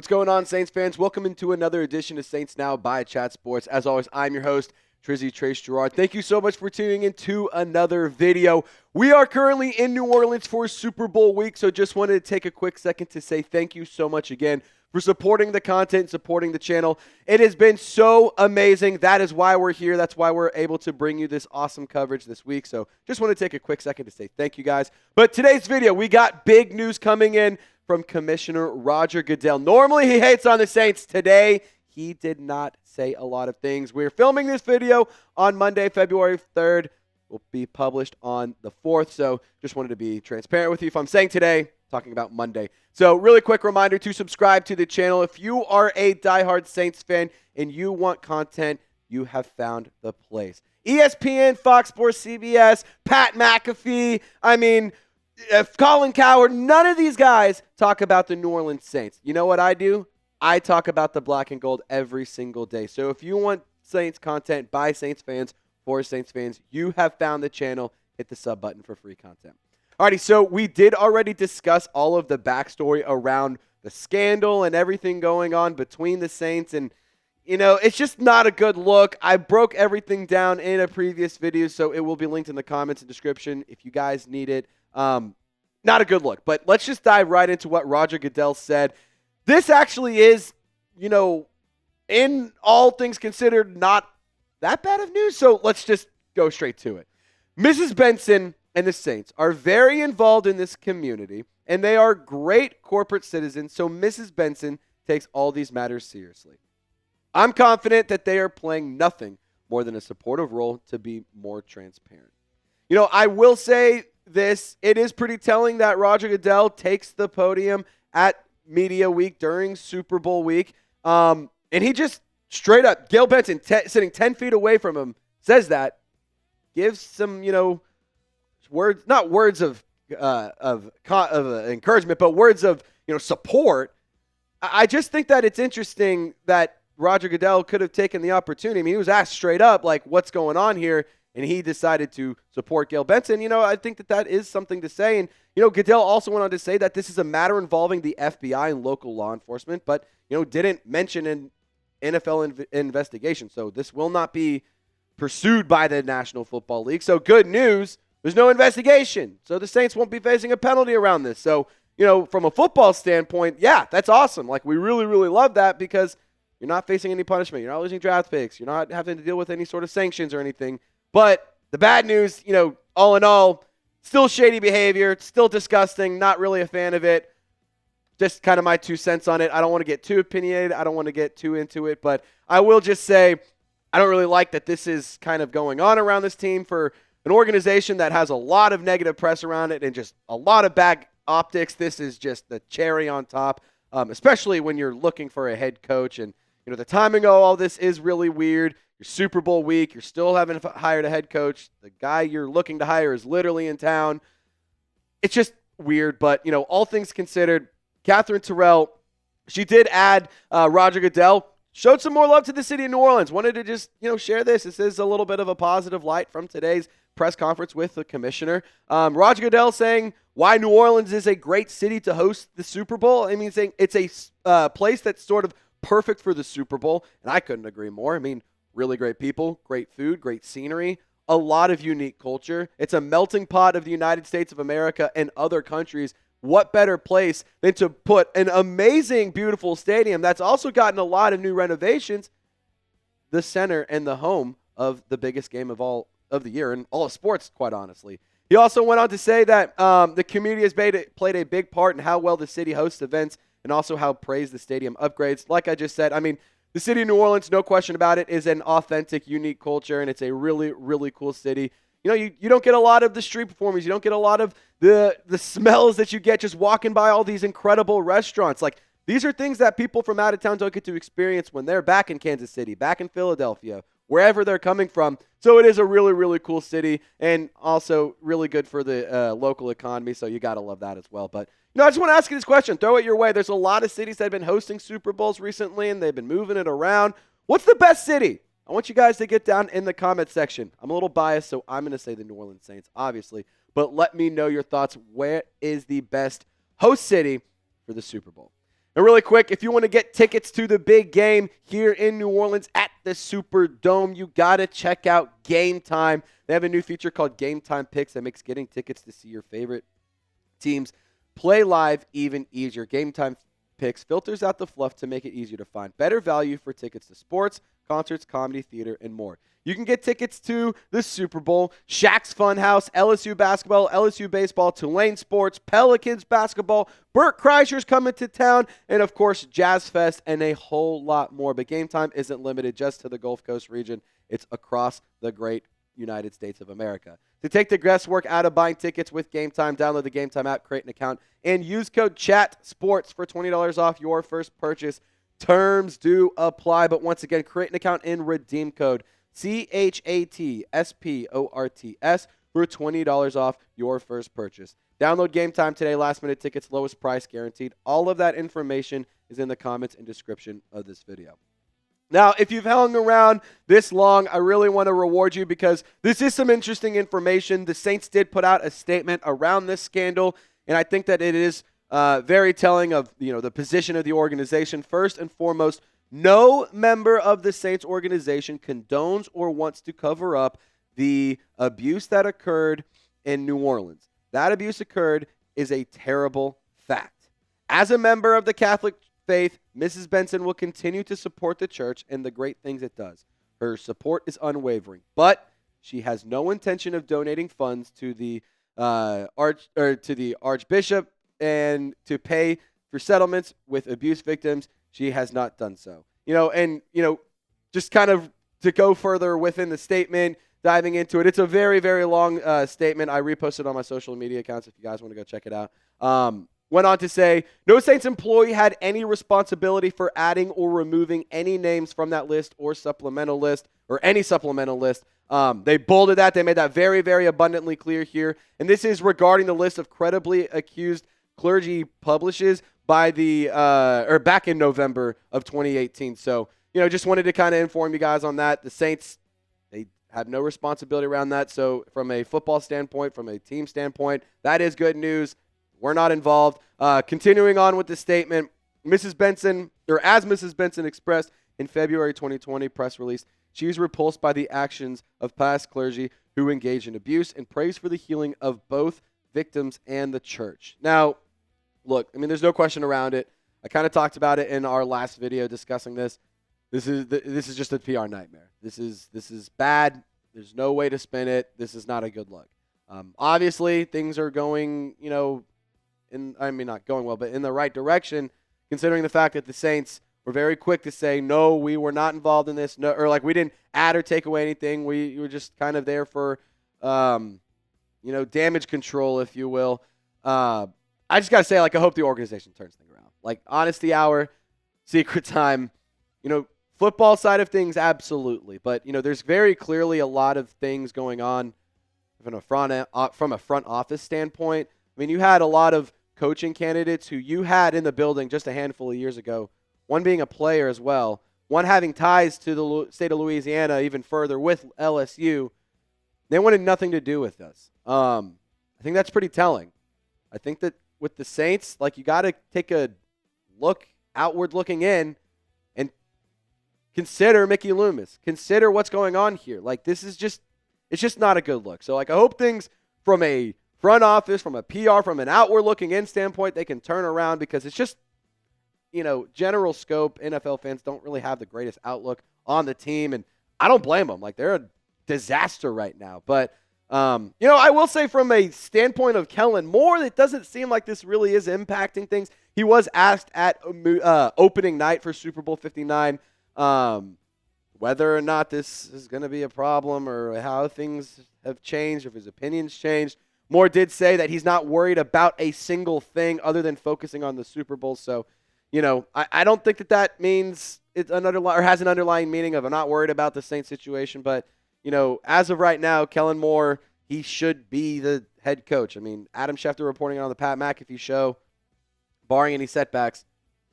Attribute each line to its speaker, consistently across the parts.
Speaker 1: What's going on, Saints fans? Welcome into another edition of Saints Now by Chat Sports. As always, I'm your host, Trizzy Trace Tracker. Thank you so much for tuning into another video. We are currently in New Orleans for Super Bowl week, so just wanted to take a quick second to say thank you so much again for supporting the content, supporting the channel. It has been so amazing. That is why we're here. That's why we're able to bring you this awesome coverage this week. So just want to take a quick second to say thank you guys. But today's video, we got big news coming in from Commissioner Roger Goodell. Normally he hates on the Saints. Today he did not say a lot of things. We're filming this video on Monday, February 3rd. Will be published on the 4th. So just wanted to be transparent with you. If I'm saying today, talking about Monday. So really quick reminder to subscribe to the channel. If you are a diehard Saints fan and you want content, you have found the place. ESPN, Fox Sports, CBS, Pat McAfee, Colin Cowherd, none of these guys talk about the New Orleans Saints. You know what I do? I talk about the black and gold every single day. So if you want Saints content by Saints fans, for Saints fans, you have found the channel. Hit the sub button for free content. Alrighty, so we did already discuss all of the backstory around the scandal and everything going on between the Saints, and it's just not a good look. I broke everything down in a previous video, so it will be linked in the comments and description if you guys need it. Not a good look, but let's just dive right into what Roger Goodell said. This actually is, in all things considered, not that bad of news, so let's just go straight to it. Mrs. Benson and the Saints are very involved in this community, and they are great corporate citizens, so Mrs. Benson takes all these matters seriously. I'm confident that they are playing nothing more than a supportive role to be more transparent. I will say this, it is pretty telling that Roger Goodell takes the podium at Media Week during Super Bowl week, and he just straight up, Gail Benson, sitting 10 feet away from him, says that, gives some, words, not words of encouragement, but words of, support. I just think that it's interesting that Roger Goodell could have taken the opportunity. I mean, he was asked straight up, like, what's going on here? And he decided to support Gail Benson. I think that is something to say. And, Goodell also went on to say that this is a matter involving the FBI and local law enforcement, but, didn't mention an NFL investigation. So this will not be pursued by the National Football League. So good news, there's no investigation. So the Saints won't be facing a penalty around this. So, from a football standpoint, yeah, that's awesome. Like, we really, really love that because you're not facing any punishment. You're not losing draft picks. You're not having to deal with any sort of sanctions or anything. But the bad news, all in all, still shady behavior, still disgusting, not really a fan of it. Just kind of my 2 cents on it. I don't want to get too opinionated. I don't want to get too into it. But I will just say I don't really like that this is kind of going on around this team for an organization that has a lot of negative press around it and just a lot of bad optics. This is just the cherry on top, especially when you're looking for a head coach. And, the timing of all this is really weird. You're Super Bowl week. You're still haven't hired a head coach. The guy you're looking to hire is literally in town. It's just weird. But, all things considered, Catherine Terrell, she did add Roger Goodell, showed some more love to the city of New Orleans. Wanted to just, share this. This is a little bit of a positive light from today's press conference with the commissioner. Roger Goodell saying why New Orleans is a great city to host the Super Bowl. I mean, saying it's a place that's sort of perfect for the Super Bowl. And I couldn't agree more. I mean, really great people, great food, great scenery, a lot of unique culture. It's a melting pot of the United States of America and other countries. What better place than to put an amazing, beautiful stadium that's also gotten a lot of new renovations, the center and the home of the biggest game of all of the year and all of sports, quite honestly. He also went on to say that the community has played a big part in how well the city hosts events and also how praised the stadium upgrades. Like I just said, the city of New Orleans, no question about it, is an authentic, unique culture, and it's a really, really cool city. You don't get a lot of the street performers. You don't get a lot of the smells that you get just walking by all these incredible restaurants. Like, these are things that people from out of town don't get to experience when they're back in Kansas City, back in Philadelphia, wherever they're coming from. So it is a really, really cool city and also really good for the local economy. So you got to love that as well. But, I just want to ask you this question. Throw it your way. There's a lot of cities that have been hosting Super Bowls recently, and they've been moving it around. What's the best city? I want you guys to get down in the comment section. I'm a little biased, so I'm going to say the New Orleans Saints, obviously. But let me know your thoughts. Where is the best host city for the Super Bowl? And really quick, if you want to get tickets to the big game here in New Orleans at the Superdome, you got to check out Game Time. They have a new feature called Game Time Picks that makes getting tickets to see your favorite teams play live even easier. Game Time Picks filters out the fluff to make it easier to find better value for tickets to sports, concerts, comedy, theater, and more. You can get tickets to the Super Bowl, Shaq's Funhouse, LSU basketball, LSU baseball, Tulane sports, Pelicans basketball, Burt Kreischer's coming to town, and of course Jazz Fest and a whole lot more. But Game Time isn't limited just to the Gulf Coast region. It's across the great United States of America. To take the guesswork out of buying tickets with Game Time, download the Game Time app, create an account, and use code CHATSPORTS for $20 off your first purchase. Terms do apply, but once again, create an account and redeem code CHATSPORTS for $20 off your first purchase. Download Game Time today. Last minute tickets, lowest price guaranteed. All of that information is in the comments and description of this video. Now, if you've hung around this long, I really want to reward you because this is some interesting information. The Saints did put out a statement around this scandal, and I think that it is very telling of the position of the organization. First and foremost, no member of the Saints organization condones or wants to cover up the abuse that occurred in New Orleans. That abuse occurred is a terrible fact. As a member of the Catholic faith, Mrs. Benson will continue to support the church and the great things it does. Her support is unwavering, but she has no intention of donating funds to the Archbishop and to pay for settlements with abuse victims. She has not done so. Just kind of to go further within the statement, diving into it. It's a very, very long statement. I reposted on my social media accounts if you guys want to go check it out. Went on to say, no Saints employee had any responsibility for adding or removing any names from that list or supplemental list or any supplemental list. They bolded that. They made that very, very abundantly clear here. And this is regarding the list of credibly accused clergy publishes by back in November of 2018. So, just wanted to kind of inform you guys on that. The Saints, they have no responsibility around that. So from a football standpoint, from a team standpoint, that is good news. We're not involved. Continuing on with the statement, as Mrs. Benson expressed in February 2020 press release, she is repulsed by the actions of past clergy who engage in abuse and prays for the healing of both victims and the church. Now, look, there's no question around it. I kind of talked about it in our last video discussing this. This is just a PR nightmare. This is bad. There's no way to spin it. This is not a good look. Obviously, things are going, not going well, but in the right direction, considering the fact that the Saints were very quick to say, no, we were not involved in this, no, or we didn't add or take away anything. We were just kind of there for, damage control, if you will. I just got to say, I hope the organization turns things around. Honesty hour, secret time, football side of things, absolutely. But, there's very clearly a lot of things going on from a front office standpoint. You had a lot of coaching candidates who you had in the building just a handful of years ago, one being a player as well, one having ties to the state of Louisiana even further with LSU. They wanted nothing to do with us. I think that's pretty telling. I think that with the Saints, you got to take a look outward looking in and consider Mickey Loomis. Consider what's going on here. It's just not a good look. So, I hope things from a front office, from a PR, from an outward looking in standpoint, they can turn around because it's just, general scope. NFL fans don't really have the greatest outlook on the team, and I don't blame them. They're a disaster right now. But, I will say from a standpoint of Kellen Moore, it doesn't seem like this really is impacting things. He was asked at opening night for Super Bowl 59 whether or not this is going to be a problem or how things have changed, if his opinions changed. Moore did say that he's not worried about a single thing other than focusing on the Super Bowl. So, I don't think that means it's has an underlying meaning of I'm not worried about the Saints situation. But, as of right now, Kellen Moore, he should be the head coach. Adam Schefter reporting on the Pat McAfee show, barring any setbacks,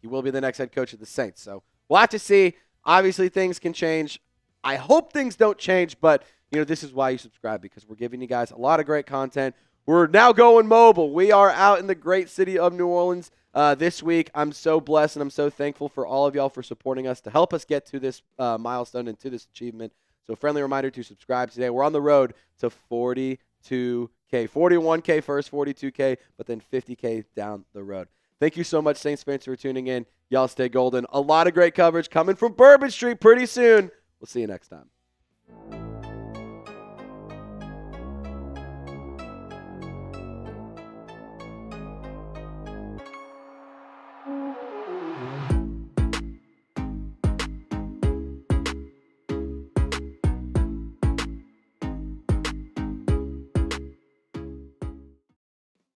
Speaker 1: he will be the next head coach of the Saints. So we'll have to see. Obviously, things can change. I hope things don't change, but this is why you subscribe, because we're giving you guys a lot of great content. We're now going mobile. We are out in the great city of New Orleans this week. I'm so blessed and I'm so thankful for all of y'all for supporting us to help us get to this milestone and to this achievement. So friendly reminder to subscribe today. We're on the road to 42K, 41K first, 42K, but then 50K down the road. Thank you so much, Saints fans, for tuning in. Y'all stay golden. A lot of great coverage coming from Bourbon Street pretty soon. We'll see you next time.